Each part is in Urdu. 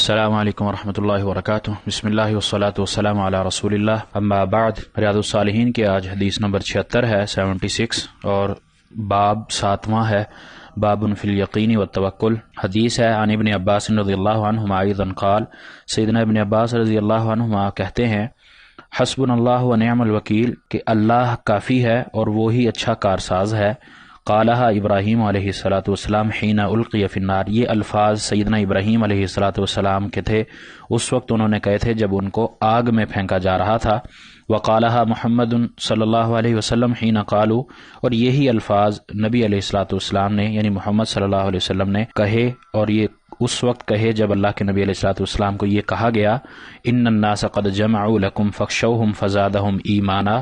السلام علیکم ورحمۃ اللہ وبرکاتہ۔ بسم اللہ والصلاۃ والسلام علی رسول اللہ، اما بعد۔ ریاض الصالحین کی آج حدیث نمبر 76 ہے، 76، اور باب 7واں ہے، باب فی الیقین والتوکل۔ حدیث ہے عن ابن عباس رضی اللہ عنہما ایضا قال، سیدنا ابن عباس رضی اللہ عنہما کہتے ہیں، حسبنا اللہ ونعم الوکیل، کہ اللہ کافی ہے اور وہی اچھا کارساز ہے۔ قالها ابراہیم علیہ الصلاۃ والسلام حین القی فی النار، یہ الفاظ سیدنا ابراہیم علیہ الصلاۃ والسلام کے تھے، اس وقت انہوں نے کہے تھے جب ان کو آگ میں پھینکا جا رہا تھا۔ وقالها محمد صلی اللہ علیہ وسلم حین قالوا، اور یہی الفاظ نبی علیہ الصلاۃ والسلام نے یعنی محمد صلی اللہ علیہ وسلم نے کہے، اور یہ اس وقت کہے جب اللہ کے نبی علیہ الصلاۃ والسلام کو یہ کہا گیا، ان الناس قد جمعوا لکم فاخشوہم فزادہم ایمانا،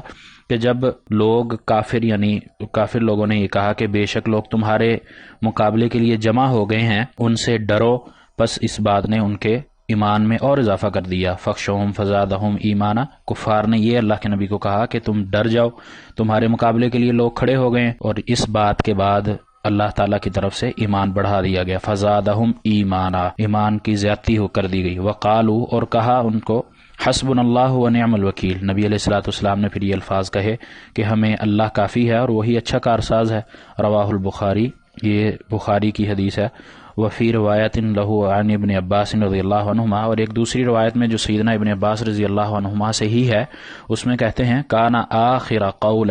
کہ جب لوگ کافر لوگوں نے یہ کہا کہ بے شک لوگ تمہارے مقابلے کے لیے جمع ہو گئے ہیں، ان سے ڈرو، پس اس بات نے ان کے ایمان میں اور اضافہ کر دیا۔ فخشوہم فزادہم ایمانا، کفار نے یہ اللہ کے نبی کو کہا کہ تم ڈر جاؤ، تمہارے مقابلے کے لیے لوگ کھڑے ہو گئے، اور اس بات کے بعد اللہ تعالیٰ کی طرف سے ایمان بڑھا دیا گیا۔ فزادہم ایمانا، ایمان کی زیادتی ہو کر دی گئی۔ وقالو، اور کہا ان کو، حسبنا اللہ ونعم الوکیل، نبی علیہ الصلاۃ والسلام نے پھر یہ الفاظ کہے کہ ہمیں اللہ کافی ہے اور وہی اچھا کارساز ہے۔ رواہ البخاری، یہ بخاری کی حدیث ہے۔ وفی روایت لہ عن ابن عباس رضی اللہ عنہما، اور ایک دوسری روایت میں جو سیدنا ابن عباس رضی اللہ عنہما سے ہی ہے، اس میں کہتے ہیں، کان آخر قول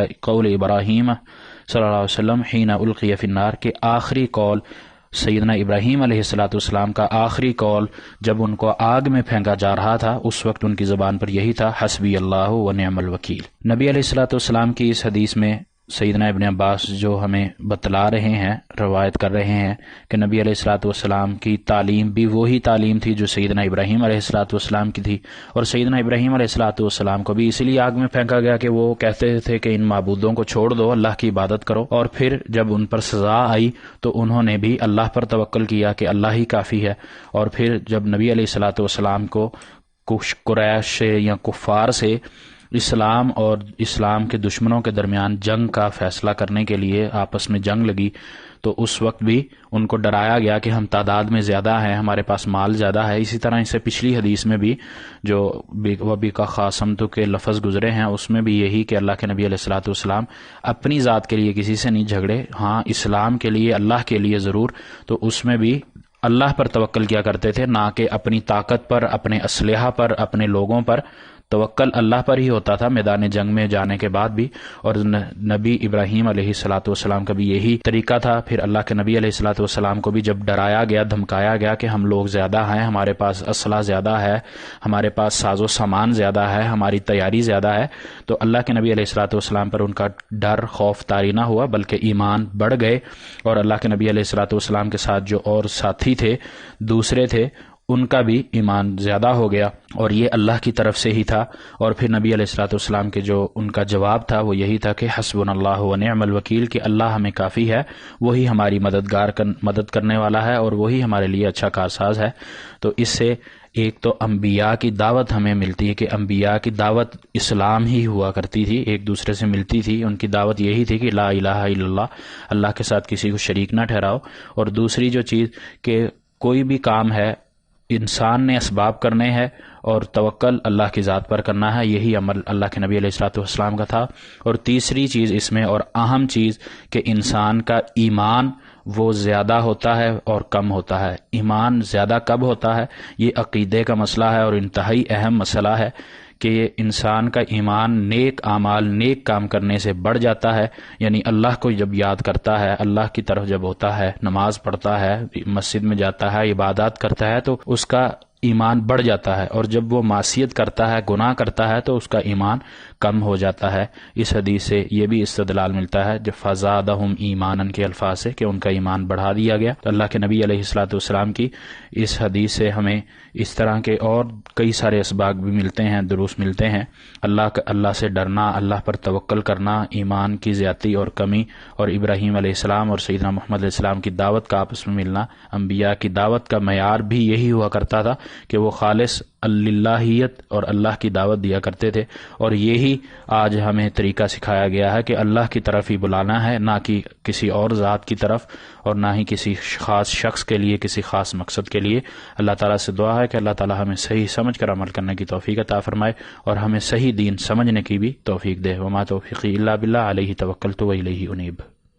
ابراہیم صلی اللہ علیہ وسلم حین القی فی النار، کہ آخری قول سیدنا ابراہیم علیہ الصلاۃ والسلام کا آخری قول جب ان کو آگ میں پھینکا جا رہا تھا، اس وقت ان کی زبان پر یہی تھا، حسبی اللہ ونعم الوکیل۔ نبی علیہ الصلاۃ والسلام کی اس حدیث میں سیدنا ابن عباس جو ہمیں بتلا رہے ہیں، روایت کر رہے ہیں کہ نبی علیہ الصلاۃ والسلام کی تعلیم بھی وہی تعلیم تھی جو سیدنا ابراہیم علیہ الصلاۃ والسلام کی تھی، اور سیدنا ابراہیم علیہ الصلاۃ والسلام کو بھی اسی لیے آگ میں پھینکا گیا کہ وہ کہتے تھے کہ ان معبودوں کو چھوڑ دو، اللہ کی عبادت کرو، اور پھر جب ان پر سزا آئی تو انہوں نے بھی اللہ پر توکل کیا کہ اللہ ہی کافی ہے، اور پھر جب نبی علیہ الصلاۃ والسلام کو کچھ قریش سے یا کفار سے اسلام اور اسلام کے دشمنوں کے درمیان جنگ کا فیصلہ کرنے کے لیے آپس میں جنگ لگی، تو اس وقت بھی ان کو ڈرایا گیا کہ ہم تعداد میں زیادہ ہیں، ہمارے پاس مال زیادہ ہے۔ اسی طرح اس سے پچھلی حدیث میں بھی جو وبی کا خاصمت کے لفظ گزرے ہیں، اس میں بھی یہی کہ اللہ کے نبی علیہ الصلاۃ والسلام اپنی ذات کے لیے کسی سے نہیں جھگڑے، ہاں اسلام کے لیے، اللہ کے لیے ضرور، تو اس میں بھی اللہ پر توکل کیا کرتے تھے، نہ کہ اپنی طاقت پر، اپنے اسلحہ پر، اپنے لوگوں پر۔ توکل اللہ پر ہی ہوتا تھا میدان جنگ میں جانے کے بعد بھی، اور نبی ابراہیم علیہ الصلاۃ والسلام کا بھی یہی طریقہ تھا۔ پھر اللہ کے نبی علیہ الصلاۃ والسلام کو بھی جب ڈرایا گیا، دھمکایا گیا کہ ہم لوگ زیادہ ہیں، ہمارے پاس اسلحہ زیادہ ہے، ہمارے پاس ساز و سامان زیادہ ہے، ہماری تیاری زیادہ ہے، تو اللہ کے نبی علیہ الصلاۃ والسلام پر ان کا ڈر، خوف طاری نہ ہوا، بلکہ ایمان بڑھ گئے، اور اللہ کے نبی علیہ الصلاۃ والسلام کے ساتھ جو اور ساتھی تھے، دوسرے تھے، ان کا بھی ایمان زیادہ ہو گیا، اور یہ اللہ کی طرف سے ہی تھا۔ اور پھر نبی علیہ الصلاۃ والسلام کے جو ان کا جواب تھا وہ یہی تھا کہ حسبنا اللہ ونعم الوکیل، کہ اللہ ہمیں کافی ہے، وہی ہماری مدد کرنے والا ہے، اور وہی ہمارے لیے اچھا کارساز ہے۔ تو اس سے ایک تو انبیاء کی دعوت ہمیں ملتی ہے کہ انبیاء کی دعوت اسلام ہی ہوا کرتی تھی، ایک دوسرے سے ملتی تھی، ان کی دعوت یہی تھی کہ لا الہ الا اللہ، اللہ کے ساتھ کسی کو شریک نہ ٹھہراؤ۔ اور دوسری جو چیز کہ کوئی بھی کام ہے انسان نے اسباب کرنے ہیں اور توکل اللہ کی ذات پر کرنا ہے، یہی عمل اللہ کے نبی علیہ الصلاۃ والسلام کا تھا۔ اور تیسری چیز اس میں، اور اہم چیز، کہ انسان کا ایمان وہ زیادہ ہوتا ہے اور کم ہوتا ہے۔ ایمان زیادہ کب ہوتا ہے، یہ عقیدے کا مسئلہ ہے، اور انتہائی اہم مسئلہ ہے کہ انسان کا ایمان نیک اعمال، نیک کام کرنے سے بڑھ جاتا ہے، یعنی اللہ کو جب یاد کرتا ہے، اللہ کی طرف جب ہوتا ہے، نماز پڑھتا ہے، مسجد میں جاتا ہے، عبادات کرتا ہے، تو اس کا ایمان بڑھ جاتا ہے، اور جب وہ معصیت کرتا ہے، گناہ کرتا ہے، تو اس کا ایمان کم ہو جاتا ہے۔ اس حدیث سے یہ بھی استدلال ملتا ہے جو فزادہم ایمانا کے الفاظ سے، کہ ان کا ایمان بڑھا دیا گیا۔ تو اللہ کے نبی علیہ الصلاۃ والسلام کی اس حدیث سے ہمیں اس طرح کے اور کئی سارے اسباق بھی ملتے ہیں، دروس ملتے ہیں۔ اللہ سے ڈرنا، اللہ پر توکل کرنا، ایمان کی زیادتی اور کمی، اور ابراہیم علیہ السلام اور سیدنا محمد علیہ السلام کی دعوت کا آپس میں ملنا۔ انبیاء کی دعوت کا معیار بھی یہی ہوا کرتا تھا کہ وہ خالص اللہیت اور اللہ کی دعوت دیا کرتے تھے، اور یہی یہی آج ہمیں طریقہ سکھایا گیا ہے کہ اللہ کی طرف ہی بلانا ہے، نہ کہ کسی اور ذات کی طرف، اور نہ ہی کسی خاص شخص کے لیے، کسی خاص مقصد کے لیے۔ اللہ تعالیٰ سے دعا ہے کہ اللہ تعالیٰ ہمیں صحیح سمجھ کر عمل کرنے کی توفیق عطا فرمائے اور ہمیں صحیح دین سمجھنے کی بھی توفیق دے۔ وما توفیقی الا باللہ، علیہ توکلت و الیہ انیب۔